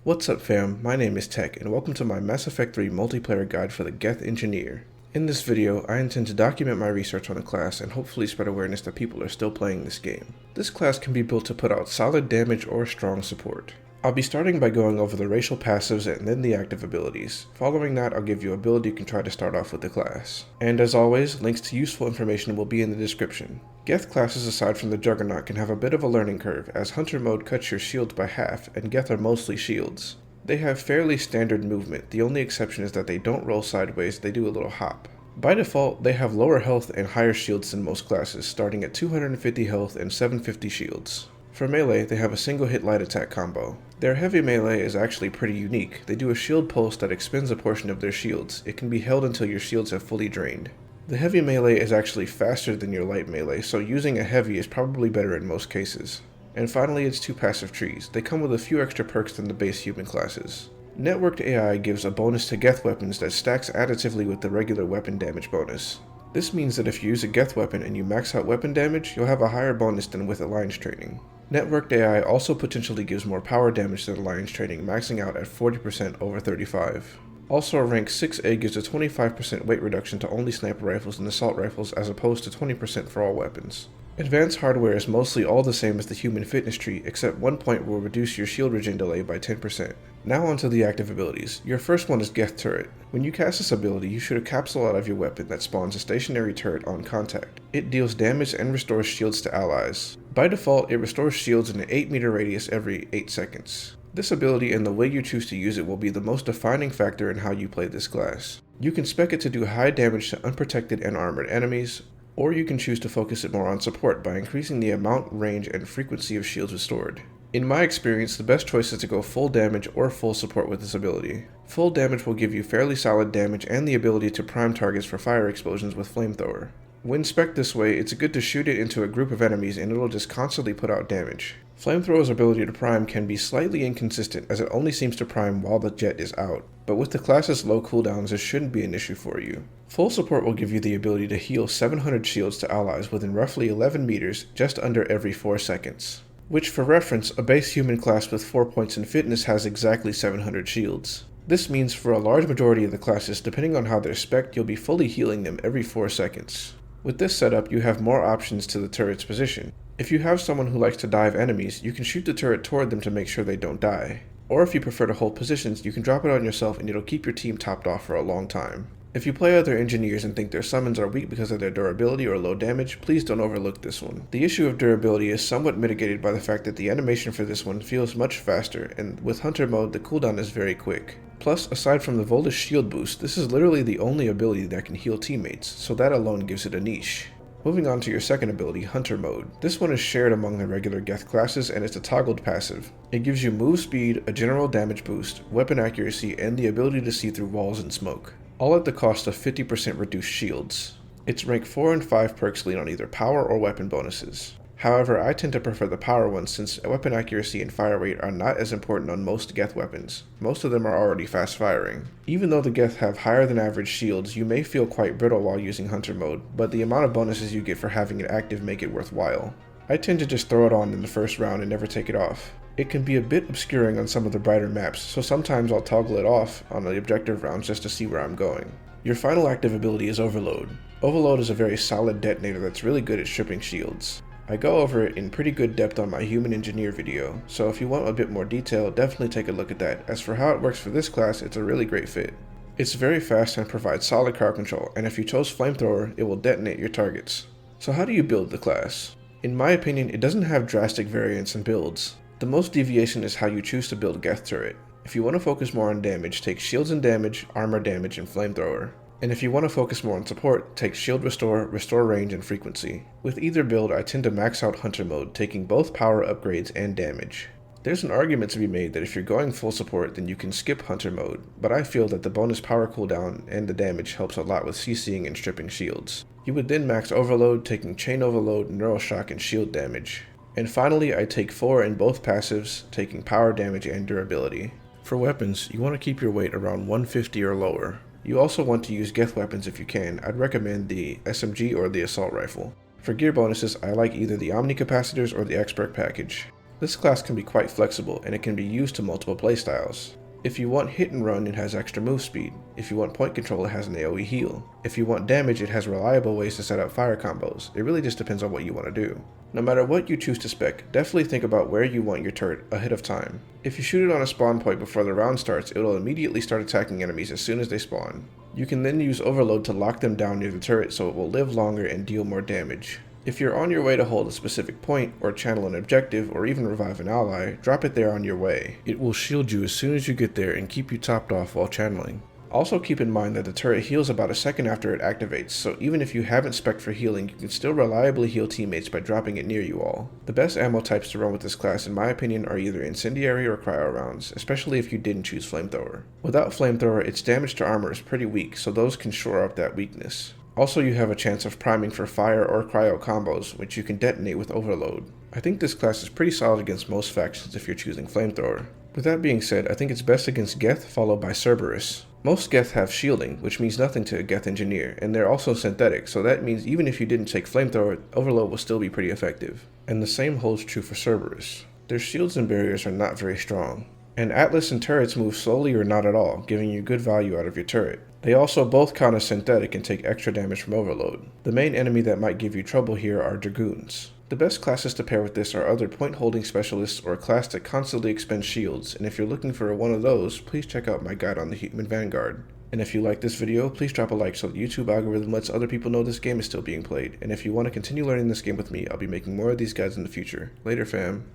What's up fam, my name is Tech and welcome to my Mass Effect 3 multiplayer guide for the Geth Engineer. In this video, I intend to document my research on the class and hopefully spread awareness that people are still playing this game. This class can be built to put out solid damage or strong support. I'll be starting by going over the racial passives and then the active abilities. Following that, I'll give you a build you can try to start off with the class. And as always, links to useful information will be in the description. Geth classes aside from the Juggernaut can have a bit of a learning curve, as Hunter mode cuts your shields by half, and Geth are mostly shields. They have fairly standard movement, the only exception is that they don't roll sideways, they do a little hop. By default, they have lower health and higher shields than most classes, starting at 250 health and 750 shields. For melee, they have a single hit light attack combo. Their heavy melee is actually pretty unique. They do a shield pulse that expends a portion of their shields. It can be held until your shields have fully drained. The heavy melee is actually faster than your light melee, so using a heavy is probably better in most cases. And finally, it's two passive trees. They come with a few extra perks than the base human classes. Networked AI gives a bonus to Geth weapons that stacks additively with the regular weapon damage bonus. This means that if you use a Geth weapon and you max out weapon damage, you'll have a higher bonus than with Alliance training. Networked AI also potentially gives more power damage than Alliance training, maxing out at 40% over 35. Also, rank 6A gives a 25% weight reduction to only sniper rifles and assault rifles as opposed to 20% for all weapons. Advanced hardware is mostly all the same as the human fitness tree, except one point will reduce your shield regen delay by 10%. Now onto the active abilities. Your first one is Geth Turret. When you cast this ability, you shoot a capsule out of your weapon that spawns a stationary turret on contact. It deals damage and restores shields to allies. By default, it restores shields in an 8 meter radius every 8 seconds. This ability and the way you choose to use it will be the most defining factor in how you play this class. You can spec it to do high damage to unprotected and armored enemies, or you can choose to focus it more on support by increasing the amount, range, and frequency of shields restored. In my experience, the best choice is to go full damage or full support with this ability. Full damage will give you fairly solid damage and the ability to prime targets for fire explosions with flamethrower. When spec'd this way, it's good to shoot it into a group of enemies and it'll just constantly put out damage. Flamethrower's ability to prime can be slightly inconsistent as it only seems to prime while the jet is out, but with the class's low cooldowns this shouldn't be an issue for you. Full support will give you the ability to heal 700 shields to allies within roughly 11 meters just under every 4 seconds. Which for reference, a base human class with 4 points in fitness has exactly 700 shields. This means for a large majority of the classes, depending on how they're spec'd, you'll be fully healing them every 4 seconds. With this setup, you have more options to the turret's position. If you have someone who likes to dive enemies, you can shoot the turret toward them to make sure they don't die. Or if you prefer to hold positions, you can drop it on yourself and it'll keep your team topped off for a long time. If you play other engineers and think their summons are weak because of their durability or low damage, please don't overlook this one. The issue of durability is somewhat mitigated by the fact that the animation for this one feels much faster, and with Hunter mode, the cooldown is very quick. Plus, aside from the Voltus shield boost, this is literally the only ability that can heal teammates, so that alone gives it a niche. Moving on to your second ability, Hunter Mode. This one is shared among the regular Geth classes and it's a toggled passive. It gives you move speed, a general damage boost, weapon accuracy, and the ability to see through walls and smoke, all at the cost of 50% reduced shields. Its rank 4 and 5 perks lean on either power or weapon bonuses. However, I tend to prefer the power ones since weapon accuracy and fire rate are not as important on most Geth weapons. Most of them are already fast firing. Even though the Geth have higher than average shields, you may feel quite brittle while using Hunter mode, but the amount of bonuses you get for having it active make it worthwhile. I tend to just throw it on in the first round and never take it off. It can be a bit obscuring on some of the brighter maps, so sometimes I'll toggle it off on the objective rounds just to see where I'm going. Your final active ability is Overload. Overload is a very solid detonator that's really good at stripping shields. I go over it in pretty good depth on my Human Engineer video, so if you want a bit more detail, definitely take a look at that. As for how it works for this class, it's a really great fit. It's very fast and provides solid crowd control, and if you chose Flamethrower, it will detonate your targets. So how do you build the class? In my opinion, it doesn't have drastic variance in builds. The most deviation is how you choose to build Geth Turret. If you want to focus more on damage, take Shields and Damage, Armor Damage, and Flamethrower. And if you want to focus more on support, take Shield Restore, Restore Range, and Frequency. With either build, I tend to max out Hunter mode, taking both power upgrades and damage. There's an argument to be made that if you're going full support, then you can skip Hunter mode, but I feel that the bonus power cooldown and the damage helps a lot with CCing and stripping shields. You would then max Overload, taking Chain Overload, Neural Shock, and shield damage. And finally, I take 4 in both passives, taking power damage and durability. For weapons, you want to keep your weight around 150 or lower. You also want to use Geth weapons if you can. I'd recommend the SMG or the assault rifle. For gear bonuses, I like either the Omni Capacitors or the Expert package. This class can be quite flexible and it can be used to multiple playstyles. If you want hit and run, it has extra move speed. If you want point control, it has an AoE heal. If you want damage, it has reliable ways to set up fire combos. It really just depends on what you want to do. No matter what you choose to spec, definitely think about where you want your turret ahead of time. If you shoot it on a spawn point before the round starts, it will immediately start attacking enemies as soon as they spawn. You can then use overload to lock them down near the turret so it will live longer and deal more damage. If you're on your way to hold a specific point, or channel an objective, or even revive an ally, drop it there on your way. It will shield you as soon as you get there and keep you topped off while channeling. Also keep in mind that the turret heals about a second after it activates, so even if you haven't spec'd for healing, you can still reliably heal teammates by dropping it near you all. The best ammo types to run with this class in my opinion are either incendiary or cryo rounds, especially if you didn't choose flamethrower. Without flamethrower, its damage to armor is pretty weak, so those can shore up that weakness. Also, you have a chance of priming for fire or cryo combos, which you can detonate with overload. I think this class is pretty solid against most factions if you're choosing flamethrower. With that being said, I think it's best against Geth followed by Cerberus. Most Geth have shielding, which means nothing to a Geth engineer, and they're also synthetic, so that means even if you didn't take flamethrower, overload will still be pretty effective. And the same holds true for Cerberus. Their shields and barriers are not very strong. And Atlas and turrets move slowly or not at all, giving you good value out of your turret. They also both count as synthetic and take extra damage from overload. The main enemy that might give you trouble here are Dragoons. The best classes to pair with this are other point holding specialists or a class that constantly expends shields, and if you're looking for one of those, please check out my guide on the Human Vanguard. And if you like this video, please drop a like so the YouTube algorithm lets other people know this game is still being played. And if you want to continue learning this game with me, I'll be making more of these guides in the future. Later fam.